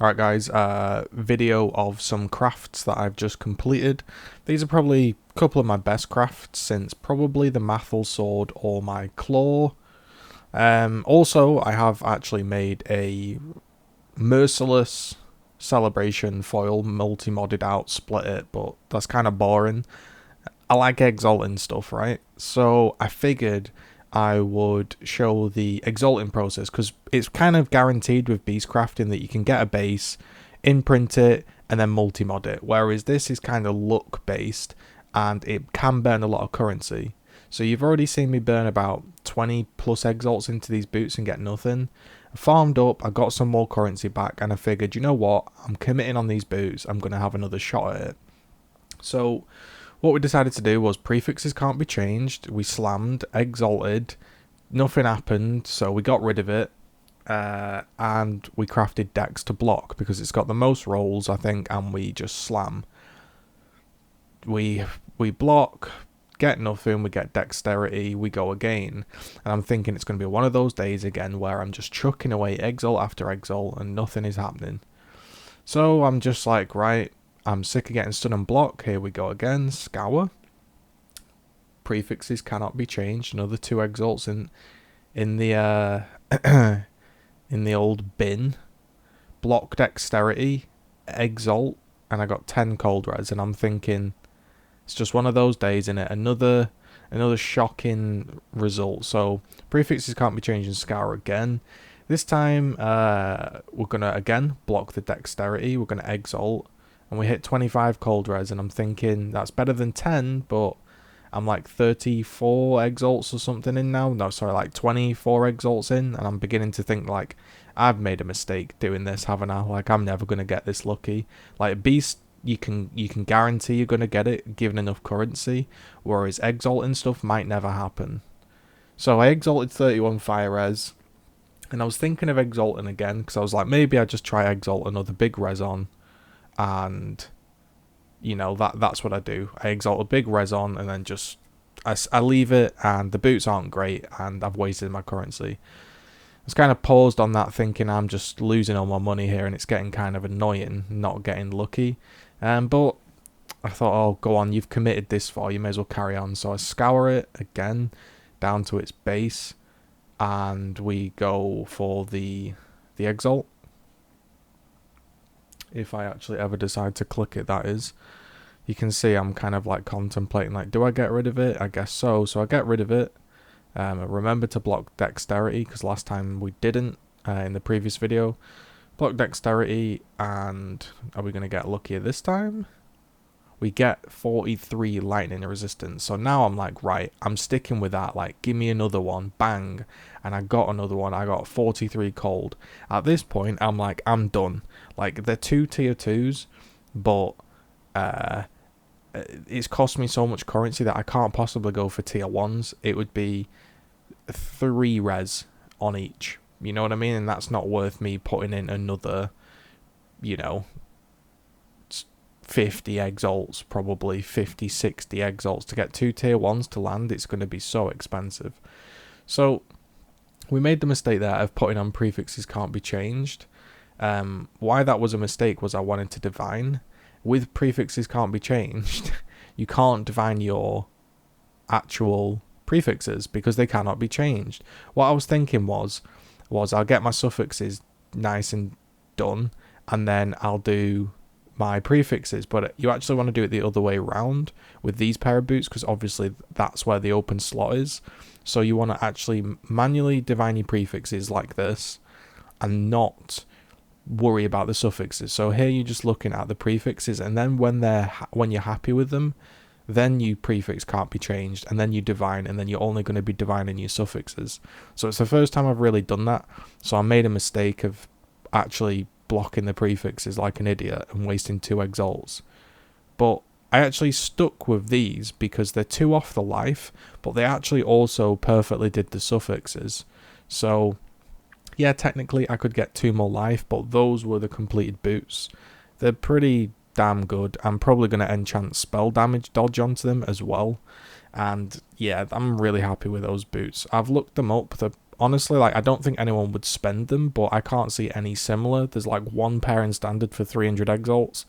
Alright guys, video of some crafts that I've just completed. These are probably a couple of my best crafts since probably the Mathel sword or my claw. Also, I have actually made a merciless celebration foil, multi-modded out, split it, but that's kind of boring. I like exalting stuff, right? So I figured I would show the exalting process because it's kind of guaranteed with beast crafting that you can get a base, imprint it, and then multi-mod it. Whereas this is kind of luck based and it can burn a lot of currency. So you've already seen me burn about 20 plus exalts into these boots and get nothing. I farmed up, I got some more currency back, and I figured, you know what, I'm committing on these boots, I'm going to have another shot at it. So what we decided to do was prefixes can't be changed. We slammed, exalted, nothing happened, so we got rid of it. And we crafted decks to block because it's got the most rolls, I think, and we just slam. We block, get nothing, we get dexterity, we go again. And I'm thinking it's going to be one of those days again where I'm just chucking away exalt after exalt and nothing is happening. So I'm just like, right, I'm sick of getting stun and block. Here we go again. Scour. Prefixes cannot be changed. Another 2 exalts in the in the old bin. Block dexterity, exalt, and I got 10 cold res. And I'm thinking it's just one of those days, innit? Another shocking result. So prefixes can't be changed in Scour again. This time we're gonna again block the dexterity. We're gonna exalt. And we hit 25 cold res, and I'm thinking that's better than 10, but I'm like 34 exalts or something in now. No, sorry, like 24 exalts in, and I'm beginning to think like I've made a mistake doing this, haven't I? Like I'm never gonna get this lucky. Like beast, you can guarantee you're gonna get it given enough currency, whereas exalting stuff might never happen. So I exalted 31 fire res, and I was thinking of exalting again because I was like maybe I just try exalt another big res on. And you know that's what I do. I exalt a big res on and then just I leave it, and the boots aren't great and I've wasted my currency. I was kind of paused on that thinking I'm just losing all my money here and it's getting kind of annoying not getting lucky. But I thought, oh go on, you've committed this far, you may as well carry on. So I scour it again down to its base and we go for the exalt. If I actually ever decide to click it, that is. You can see I'm kind of like contemplating, like, do I get rid of it? I guess so. So I get rid of it. Remember to block dexterity, because last time we didn't in the previous video. Block dexterity, and are we going to get luckier this time? We get 43 lightning resistance. So now I'm like, right, I'm sticking with that. Like, give me another one. Bang. And I got another one. I got 43 cold. At this point, I'm like, I'm done. Like, they're 2 tier 2s, but it's cost me so much currency that I can't possibly go for tier 1s. It would be 3 res on each. You know what I mean? And that's not worth me putting in another, you know, 50 exalts, probably 50, 60 exalts to get 2 tier 1s to land. It's going to be so expensive. So we made the mistake there of putting on prefixes can't be changed. Why that was a mistake was I wanted to divine. With prefixes can't be changed, you can't divine your actual prefixes because they cannot be changed. What I was thinking was I'll get my suffixes nice and done, and then I'll do my prefixes, but you actually want to do it the other way around with these pair of boots because obviously that's where the open slot is. So you want to actually manually divine your prefixes like this and not worry about the suffixes. So here you're just looking at the prefixes, and then when you're happy with them, then your prefix can't be changed, and then you divine, and then you're only going to be divining your suffixes. So it's the first time I've really done that. So I made a mistake of actually blocking the prefixes like an idiot and wasting 2 exalts. But I actually stuck with these because they're 2 off the life, but they actually also perfectly did the suffixes. So yeah, technically I could get 2 more life, but those were the completed boots. They're pretty damn good. I'm probably going to enchant spell damage dodge onto them as well. And yeah, I'm really happy with those boots. I've looked them up. They're honestly, like, I don't think anyone would spend them, but I can't see any similar. There's like one pair in standard for 300 exalts.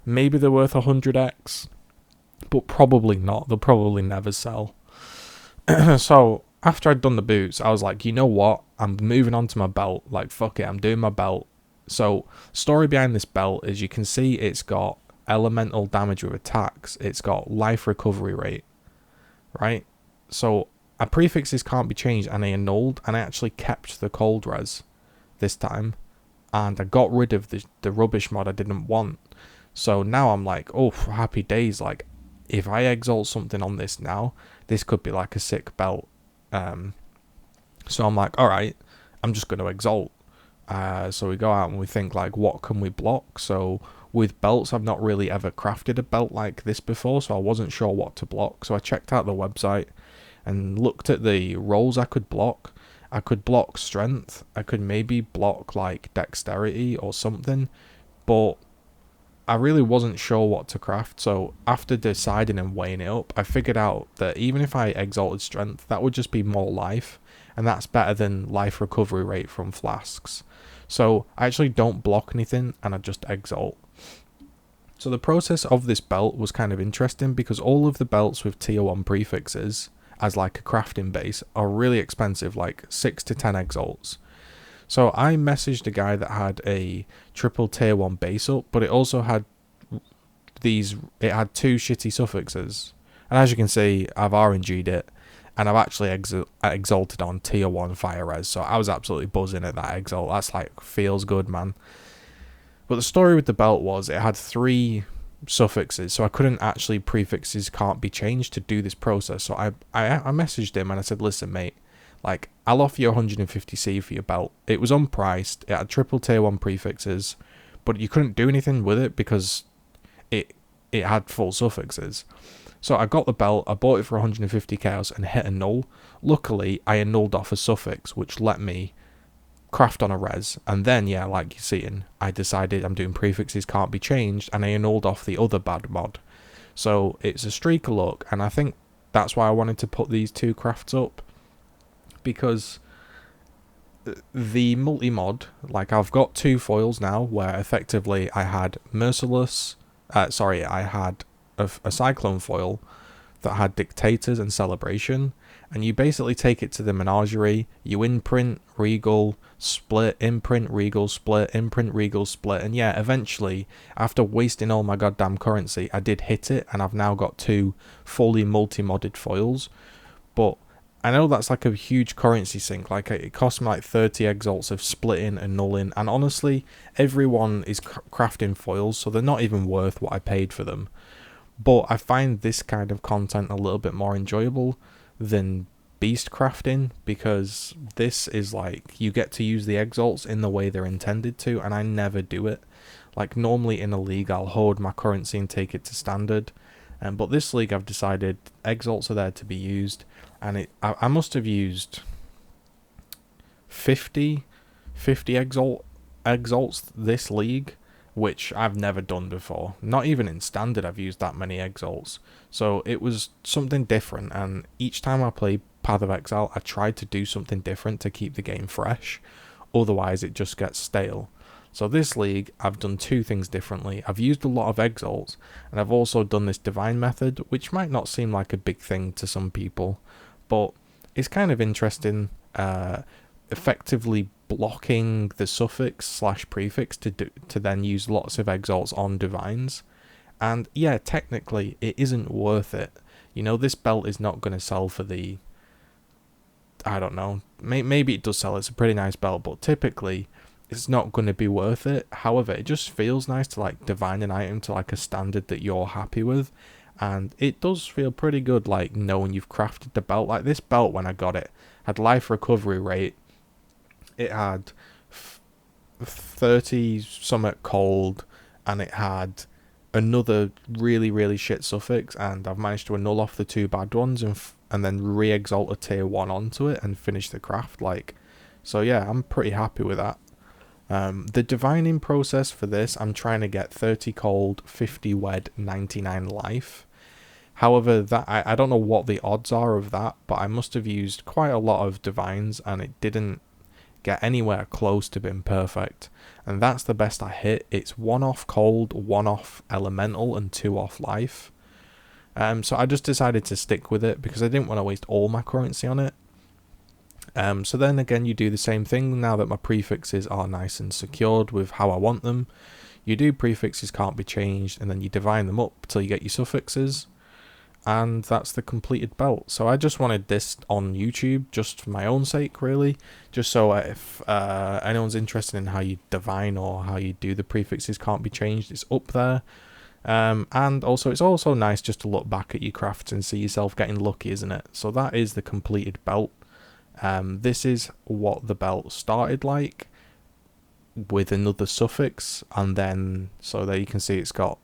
Maybe they're worth 100x, but probably not. They'll probably never sell. So after I'd done the boots, I was like, you know what? I'm moving on to my belt. Like, fuck it, I'm doing my belt. So, story behind this belt is you can see it's got elemental damage with attacks. It's got life recovery rate, right? So, our prefixes can't be changed, and I annulled, and I actually kept the cold res this time. And I got rid of the rubbish mod I didn't want. So now I'm like, oh, happy days. Like, if I exalt something on this now, this could be like a sick belt. So I'm like, all right, I'm just going to exalt. So we go out and we think, like, what can we block? So with belts, I've not really ever crafted a belt like this before, so I wasn't sure what to block. So I checked out the website and looked at the rolls I could block. I could block strength. I could maybe block, like, dexterity or something. But I really wasn't sure what to craft, so after deciding and weighing it up, I figured out that even if I exalted strength, that would just be more life, and that's better than life recovery rate from flasks. So I actually don't block anything, and I just exalt. So the process of this belt was kind of interesting, because all of the belts with tier 1 prefixes, as like a crafting base, are really expensive, like 6 to 10 exalts. So I messaged a guy that had a triple tier 1 base up, but it also had it had 2 shitty suffixes. And as you can see, I've RNG'd it, and I've actually exalted on tier 1 fire res, so I was absolutely buzzing at that exalt. That's like, feels good, man. But the story with the belt was it had 3 suffixes, so I couldn't actually, prefixes can't be changed to do this process. So I messaged him and I said, listen, mate, like, I'll offer you 150C for your belt. It was unpriced, it had triple tier 1 prefixes, but you couldn't do anything with it because it had full suffixes. So I got the belt, I bought it for 150 chaos and hit a null. Luckily, I annulled off a suffix, which let me craft on a res. And then, yeah, like you're seeing, I decided I'm doing prefixes can't be changed, and I annulled off the other bad mod. So it's a streak of luck, and I think that's why I wanted to put these 2 crafts up. Because the multi-mod, like, I've got 2 foils now, where effectively I had Merciless, I had a Cyclone foil that had Dictators and Celebration, and you basically take it to the menagerie, you imprint, regal, split, imprint, regal, split, imprint, regal, split, and yeah, eventually, after wasting all my goddamn currency, I did hit it, and I've now got 2 fully multi-modded foils. But I know that's like a huge currency sink. Like, it cost me like 30 exalts of splitting and nulling, and honestly, everyone is crafting foils, so they're not even worth what I paid for them. But I find this kind of content a little bit more enjoyable than beast crafting, because this is like, you get to use the exalts in the way they're intended to, and I never do it. Like, normally in a league, I'll hoard my currency and take it to standard. But this league, I've decided exalts are there to be used, and I must have used 50 exalts this league, which I've never done before. Not even in standard I've used that many exalts. So it was something different, and each time I play Path of Exile, I tried to do something different to keep the game fresh. Otherwise, it just gets stale. So this league, I've done 2 things differently. I've used a lot of exalts, and I've also done this divine method, which might not seem like a big thing to some people, but it's kind of interesting, effectively blocking the suffix / prefix to then use lots of exalts on divines. And yeah, technically, it isn't worth it. You know, this belt is not going to sell for the, I don't know, maybe it does sell, it's a pretty nice belt, but typically it's not going to be worth it. However, it just feels nice to like divine an item to like a standard that you're happy with, and it does feel pretty good, like, knowing you've crafted the belt. Like, this belt, when I got it, had life recovery rate, it had 30 somewhat cold, and it had another really, really shit suffix, and I've managed to annul off the 2 bad ones and then re-exalt a tier 1 onto it and finish the craft. Like, so yeah, I'm pretty happy with that. The divining process for this, I'm trying to get 30 cold, 50 wed, 99 life. However, that I don't know what the odds are of that, but I must have used quite a lot of divines and it didn't get anywhere close to being perfect. And that's the best I hit. It's 1 off cold, 1 off elemental, and 2 off life. So I just decided to stick with it because I didn't want to waste all my currency on it. So then again, you do the same thing now that my prefixes are nice and secured with how I want them. You do prefixes can't be changed, and then you divine them up till you get your suffixes. And that's the completed belt. So I just wanted this on YouTube just for my own sake, really, just so if anyone's interested in how you divine or how you do the prefixes can't be changed, it's up there. And also it's also nice just to look back at your crafts and see yourself getting lucky, isn't it? So that is the completed belt. This is what the belt started like with another suffix, and then so there you can see it's got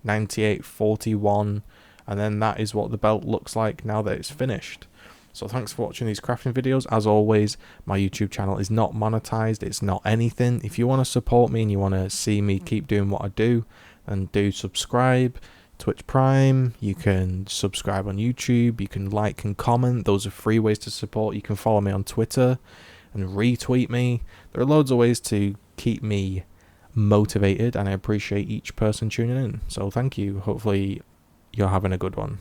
9841. And then that is what the belt looks like now that it's finished. So thanks for watching these crafting videos. As always, my YouTube channel is not monetized. It's not anything. If you want to support me and you want to see me keep doing what I do, then do subscribe. Twitch Prime, you can subscribe on YouTube, you can like and comment. Those are free ways to support. You can follow me on Twitter and retweet me. There are loads of ways to keep me motivated, and I appreciate each person tuning in. So thank you. Hopefully you're having a good one.